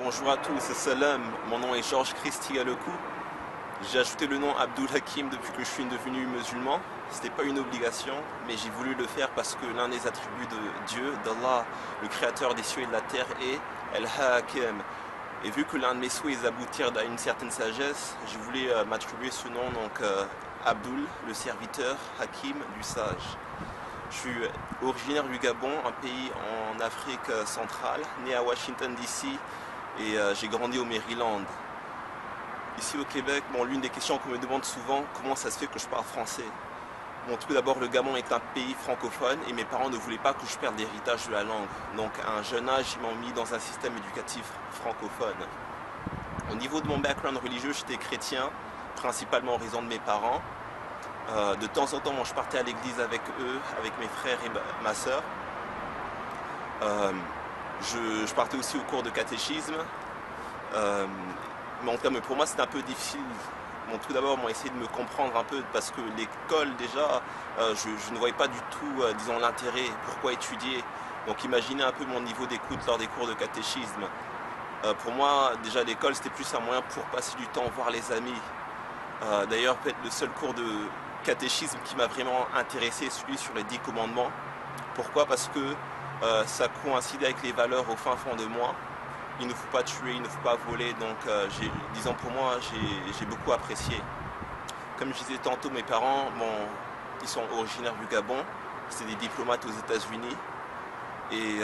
Bonjour à tous, c'est Salam, mon nom est Georges Christy Alekou. J'ai ajouté le nom Abdul Hakim depuis que je suis devenu musulman. C'était pas une obligation, mais j'ai voulu le faire parce que l'un des attributs de Dieu, d'Allah, le créateur des cieux et de la terre, est El-Hakim. Et vu que l'un de mes souhaits est aboutir à une certaine sagesse, je voulais m'attribuer ce nom, donc Abdul, le serviteur, Hakim, du sage. Je suis originaire du Gabon, un pays en Afrique centrale, né à Washington DC et j'ai grandi au Maryland. Ici au Québec, l'une des questions qu'on me demande souvent, comment ça se fait que je parle français? Tout d'abord, le Gabon est un pays francophone et mes parents ne voulaient pas que je perde l'héritage de la langue. Donc à un jeune âge, ils m'ont mis dans un système éducatif francophone. Au niveau de mon background religieux, j'étais chrétien, principalement en raison de mes parents. De temps en temps, je partais à l'église avec eux, avec mes frères et ma soeur. Je partais aussi au cours de catéchisme. Mais en tout cas, pour moi, c'était un peu difficile. Tout d'abord, essayé de me comprendre un peu parce que l'école, déjà, je ne voyais pas du tout, disons, l'intérêt, pourquoi étudier. Donc imaginez un peu mon niveau d'écoute lors des cours de catéchisme. Pour moi, déjà, l'école, c'était plus un moyen pour passer du temps, voir les amis. D'ailleurs, peut-être le seul cours de catéchisme qui m'a vraiment intéressé, celui sur les 10 commandements. Pourquoi? Parce que ça coïncidait avec les valeurs au fin fond de moi. Il ne faut pas tuer, il ne faut pas voler, donc disons pour moi, j'ai beaucoup apprécié. Comme je disais tantôt, mes parents, ils sont originaires du Gabon, c'est des diplomates aux États-Unis. Et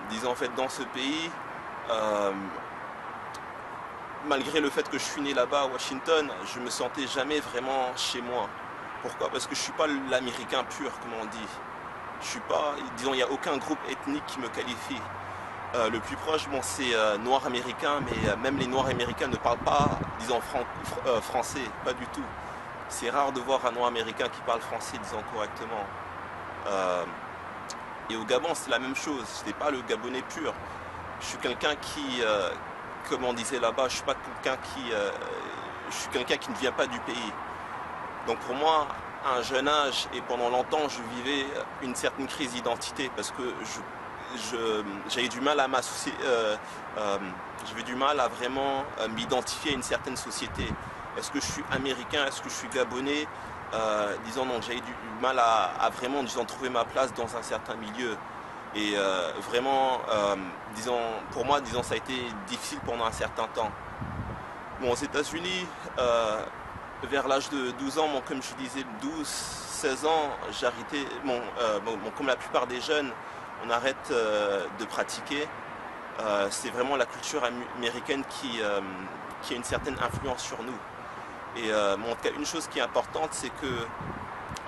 disons en fait dans ce pays, malgré le fait que je suis né là-bas à Washington, je me sentais jamais vraiment chez moi. Pourquoi? Parce que je ne suis pas l'américain pur, comme on dit. Je suis pas, disons, il n'y a aucun groupe ethnique qui me qualifie. Le plus proche, c'est noir américain, mais même les noirs américains ne parlent pas, disons, français, pas du tout. C'est rare de voir un noir américain qui parle français, disons, correctement. Et au Gabon, c'est la même chose. Je n'étais pas le Gabonais pur. Je suis quelqu'un qui, comme on disait là-bas, je suis quelqu'un qui ne vient pas du pays. Donc pour moi, à un jeune âge et pendant longtemps, je vivais une certaine crise d'identité parce que j'avais du mal à m'associer, j'avais du mal à vraiment m'identifier à une certaine société. Est-ce que je suis américain? Est-ce que je suis gabonais? Disons non, j'avais du mal à vraiment, disons, trouver ma place dans un certain milieu. Et vraiment, disons, pour moi, disons, ça a été difficile pendant un certain temps. Aux États-Unis, vers l'âge de 12 ans, comme je disais, 12-16 ans, j'ai arrêté, comme la plupart des jeunes, on arrête de pratiquer. C'est vraiment la culture américaine qui a une certaine influence sur nous. Et en tout cas, une chose qui est importante, c'est que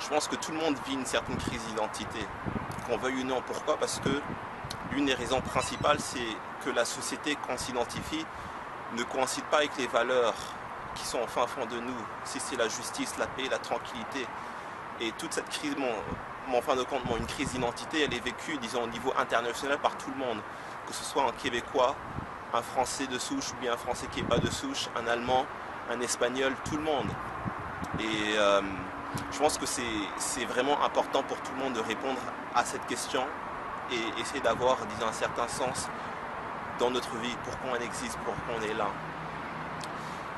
je pense que tout le monde vit une certaine crise d'identité, qu'on veuille ou non. Pourquoi? Parce que l'une des raisons principales, c'est que la société qu'on s'identifie ne coïncide pas avec les valeurs qui sont au fin fond de nous. Si c'est la justice, la paix, la tranquillité. Et toute cette crise, en fin de compte, une crise d'identité, elle est vécue, disons, au niveau international par tout le monde. Que ce soit un Québécois, un Français de souche, ou bien un Français qui n'est pas de souche, un Allemand, un Espagnol, tout le monde. Et je pense que c'est vraiment important pour tout le monde de répondre à cette question et essayer d'avoir, disons, un certain sens dans notre vie, pourquoi on existe, pourquoi on est là.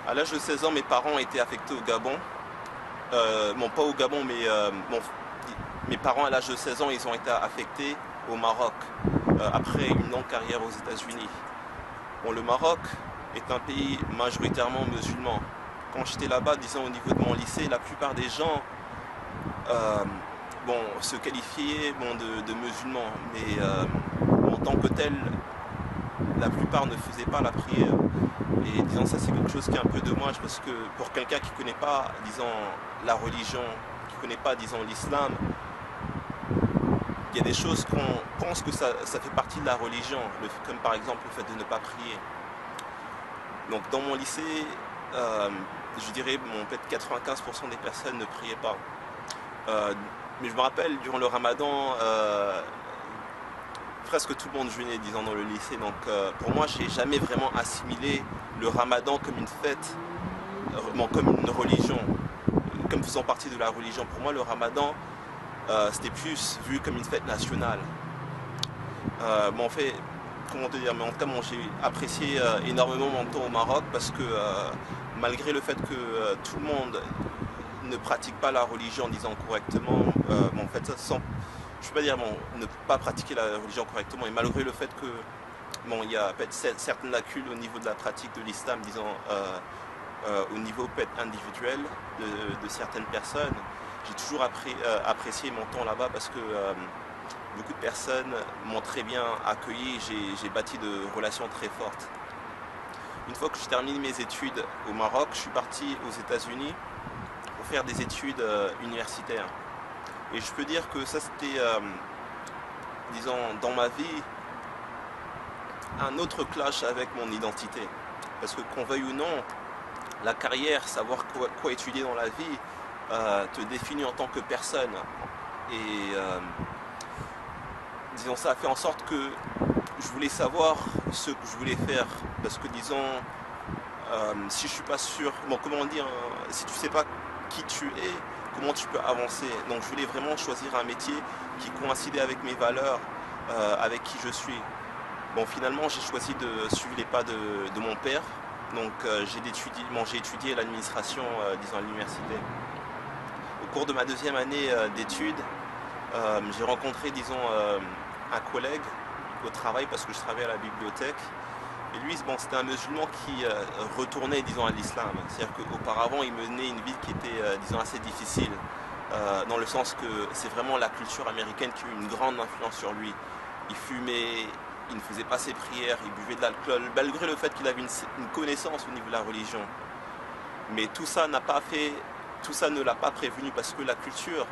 À l'âge de 16 ans, mes parents étaient affectés au Gabon. Pas au Gabon, mais mes parents, à l'âge de 16 ans, ils ont été affectés au Maroc, après une longue carrière aux États-Unis. Le Maroc est un pays majoritairement musulman. Quand j'étais là-bas, disons au niveau de mon lycée, la plupart des gens se qualifiaient de musulmans, mais en tant que tel, la plupart ne faisaient pas la prière. Et disons, ça c'est quelque chose qui est un peu dommage parce que pour quelqu'un qui ne connaît pas, disons, la religion, qui ne connaît pas, disons, l'islam, il y a des choses qu'on pense que ça fait partie de la religion, comme par exemple le fait de ne pas prier. Donc dans mon lycée, je dirais peut-être 95% des personnes ne priaient pas. Mais je me rappelle, durant le ramadan, presque tout le monde jeûnait, disons, dans le lycée. Donc pour moi, j'ai jamais vraiment assimilé le ramadan comme une fête, comme une religion, comme faisant partie de la religion. Pour moi, le ramadan, c'était plus vu comme une fête nationale. En fait, comment te dire, mais en tout cas, bon, j'ai apprécié énormément mon temps au Maroc parce que malgré le fait que tout le monde ne pratique pas la religion, disons correctement, bon, en fait, ça, sans, je ne peux pas dire bon, ne pas pratiquer la religion correctement, et malgré le fait que bon, il y a peut-être certaines lacunes au niveau de la pratique de l'islam, disons, au niveau peut-être individuel de certaines personnes, j'ai toujours apprécié mon temps là-bas parce que beaucoup de personnes m'ont très bien accueilli, j'ai bâti de relations très fortes. Une fois que j'ai terminé mes études au Maroc, je suis parti aux États-Unis pour faire des études universitaires. Et je peux dire que ça c'était, disons, dans ma vie, un autre clash avec mon identité. Parce que qu'on veuille ou non, la carrière, savoir quoi étudier dans la vie, te définit en tant que personne. Et disons, ça a fait en sorte que je voulais savoir ce que je voulais faire. Parce que disons, si je suis pas sûr, bon, comment dire, si tu sais pas qui tu es, comment tu peux avancer. Donc je voulais vraiment choisir un métier qui coïncidait avec mes valeurs, avec qui je suis. Bon, finalement, j'ai choisi de suivre les pas de mon père. Donc j'ai étudié l'administration, disons, à l'université. Au cours de ma deuxième année d'études, j'ai rencontré, disons, un collègue au travail parce que je travaillais à la bibliothèque. Et lui, bon, c'était un musulman qui retournait, disons, à l'islam. C'est-à-dire qu'auparavant, il menait une vie qui était, disons, assez difficile. Dans le sens que c'est vraiment la culture américaine qui a eu une grande influence sur lui. Il fumait, il ne faisait pas ses prières, il buvait de l'alcool, malgré le fait qu'il avait une connaissance au niveau de la religion. Mais tout ça ne l'a pas prévenu parce que la culture,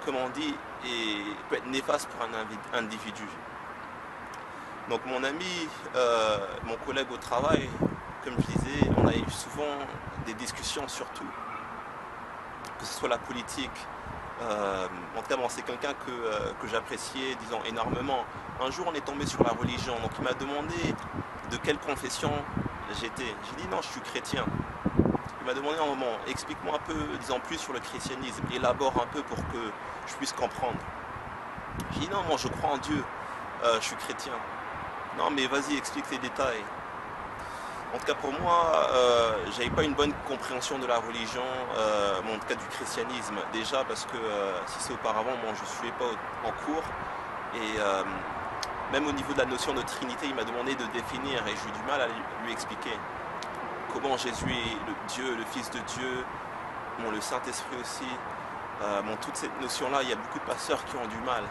comme on dit, peut être néfaste pour un individu. Donc mon ami, mon collègue au travail, comme je disais, on a eu souvent des discussions sur tout, que ce soit la politique. En tout cas, bon, c'est quelqu'un que j'appréciais, disons, énormément. Un jour, on est tombé sur la religion, donc il m'a demandé de quelle confession j'étais. J'ai dit non, je suis chrétien. Il m'a demandé un moment, explique-moi un peu, disons, plus sur le christianisme, élabore un peu pour que je puisse comprendre. J'ai dit non, moi je crois en Dieu, je suis chrétien. Non, mais vas-y, explique les détails. En tout cas, pour moi, j'avais pas une bonne compréhension de la religion, en tout cas du christianisme. Déjà parce que si c'est auparavant, moi je ne suivais pas en cours. Et même au niveau de la notion de Trinité, il m'a demandé de définir et j'ai eu du mal à lui expliquer comment Jésus est le Dieu, le Fils de Dieu, bon, le Saint-Esprit aussi. Bon, toute cette notion-là, il y a beaucoup de pasteurs qui ont du mal.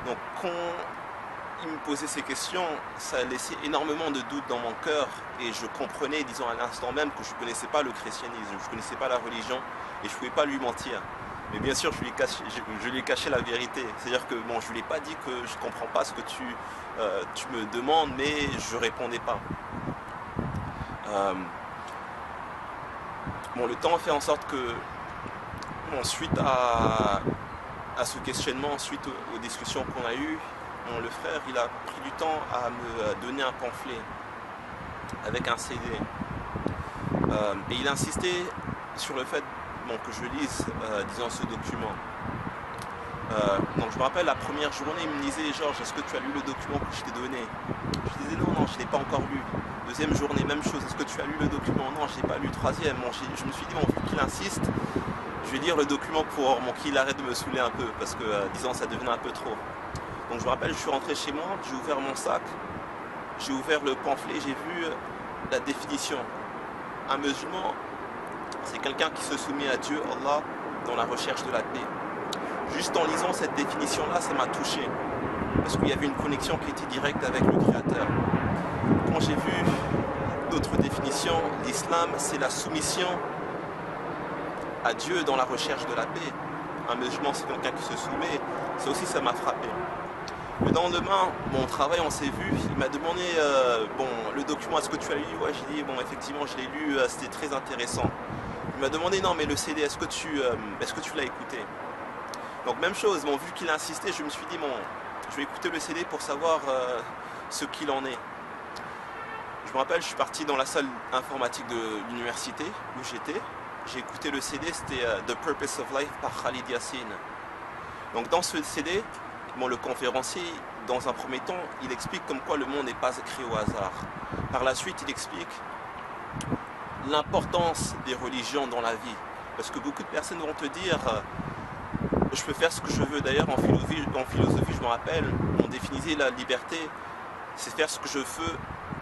Donc quand il me posait ces questions, ça laissait énormément de doutes dans mon cœur et je comprenais, disons à l'instant même, que je ne connaissais pas le christianisme, je ne connaissais pas la religion et je ne pouvais pas lui mentir. Mais bien sûr, je lui ai caché la vérité. C'est-à-dire que bon, je ne lui ai pas dit que je ne comprends pas ce que tu me demandes, mais je ne répondais pas. Bon, le temps fait en sorte que, bon, suite à ce questionnement, suite aux discussions qu'on a eues, bon, le frère il a pris du temps à me donner un pamphlet avec un CD. Et il insistait sur le fait bon, que je lise, disons, ce document. Donc je me rappelle la première journée, il me disait Georges, est-ce que tu as lu le document que je t'ai donné? Je disais non, je ne l'ai pas encore lu. Deuxième journée, même chose, est-ce que tu as lu le document? Non, je n'ai pas lu. Troisième, bon, je me suis dit, bon, vu qu'il insiste, je vais lire le document pour qu'il arrête de me saouler un peu, parce que, disons, ça devenait un peu trop. Donc je me rappelle, je suis rentré chez moi, j'ai ouvert mon sac, j'ai ouvert le pamphlet, j'ai vu la définition. Un musulman, c'est quelqu'un qui se soumet à Dieu, Allah, dans la recherche de la paix. Juste en lisant cette définition-là, ça m'a touché. Parce qu'il y avait une connexion qui était directe avec le Créateur. Quand j'ai vu d'autres définitions, l'islam, c'est la soumission à Dieu dans la recherche de la paix. Un musulman, c'est quelqu'un qui se soumet. Ça aussi, ça m'a frappé. Le lendemain, mon travail, on s'est vu. Il m'a demandé, bon, le document, est-ce que tu as lu? Ouais, j'ai dit, bon, effectivement, je l'ai lu, c'était très intéressant. Il m'a demandé, non, mais le CD, est-ce que tu l'as écouté? Donc, même chose, bon, vu qu'il a insisté, je me suis dit, bon, je vais écouter le CD pour savoir ce qu'il en est. Je me rappelle, je suis parti dans la salle informatique de l'université où j'étais. J'ai écouté le CD, c'était The Purpose of Life par Khalid Yassine. Donc, dans ce CD, Bon, le conférencier, dans un premier temps, il explique comme quoi le monde n'est pas créé au hasard. Par la suite, il explique l'importance des religions dans la vie. Parce que beaucoup de personnes vont te dire je peux faire ce que je veux. D'ailleurs, en philosophie, je me rappelle, on définissait la liberté, c'est faire ce que je veux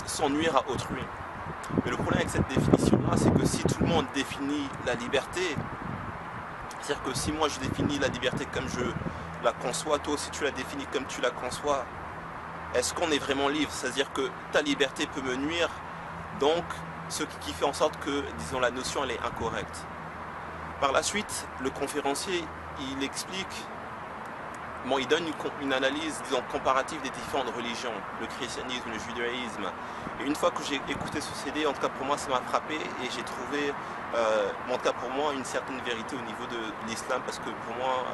sans nuire à autrui. Mais le problème avec cette définition-là, c'est que si tout le monde définit la liberté, c'est-à-dire que si moi je définis la liberté comme je la conçois, toi aussi tu la définis comme tu la conçois, est-ce qu'on est vraiment libre? C'est-à-dire que ta liberté peut me nuire, donc ce qui fait en sorte que, disons, la notion elle est incorrecte. Par la suite, le conférencier, il explique, bon, il donne une analyse, disons, comparative des différentes religions, le christianisme, le judaïsme. Et une fois que j'ai écouté ce CD, en tout cas pour moi, ça m'a frappé et j'ai trouvé, en tout cas pour moi, une certaine vérité au niveau de l'islam, parce que pour moi,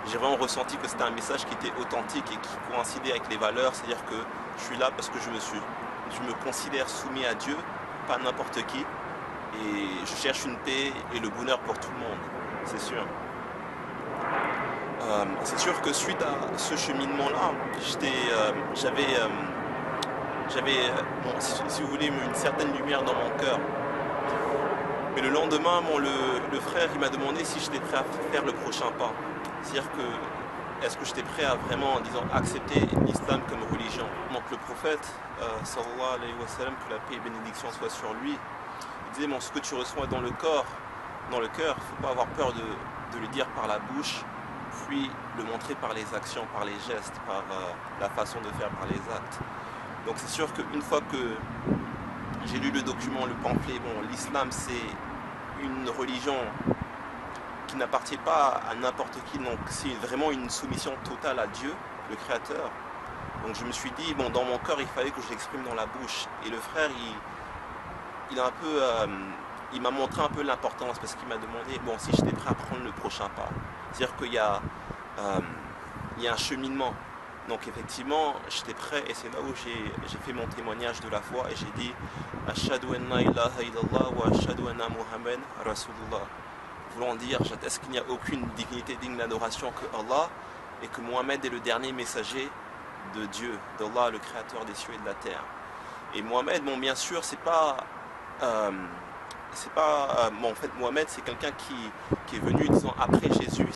j'ai vraiment ressenti que c'était un message qui était authentique et qui coïncidait avec les valeurs, c'est-à-dire que je suis là parce que je me considère soumis à Dieu, pas n'importe qui, et je cherche une paix et le bonheur pour tout le monde, c'est sûr. C'est sûr que suite à ce cheminement-là, j'avais, bon, si vous voulez, une certaine lumière dans mon cœur. Mais le lendemain, le frère, il m'a demandé si j'étais prêt à faire le prochain pas. C'est-à-dire que, est-ce que j'étais prêt à vraiment, disons, accepter l'islam comme religion. Donc le prophète, sallallahu alayhi wa sallam, que la paix et bénédiction soient sur lui, il disait, bon, ce que tu reçois dans le cœur, il ne faut pas avoir peur de le dire par la bouche, puis le montrer par les actions, par les gestes, par la façon de faire, par les actes. Donc c'est sûr qu'une fois que j'ai lu le document, le pamphlet, bon, l'islam c'est une religion qui n'appartient pas à n'importe qui, donc c'est vraiment une soumission totale à Dieu, le Créateur. Donc je me suis dit, bon, dans mon cœur, il fallait que je l'exprime dans la bouche. Et le frère, il a un peu, il m'a montré un peu l'importance, parce qu'il m'a demandé, bon, si j'étais prêt à prendre le prochain pas. C'est-à-dire qu'il y a un cheminement. Donc effectivement, j'étais prêt et c'est là où j'ai fait mon témoignage de la foi et j'ai dit Ashhadu an la ilaha illallah wa ashhadu anna Muhammad Rasulullah. Voulant dire, j'atteste qu'il n'y a aucune divinité digne d'adoration que Allah et que Mohammed est le dernier messager de Dieu, d'Allah, le créateur des cieux et de la terre. Et Mohammed, bon, bien sûr, bon, en fait, Mohammed, c'est quelqu'un qui est venu, disons, après Jésus.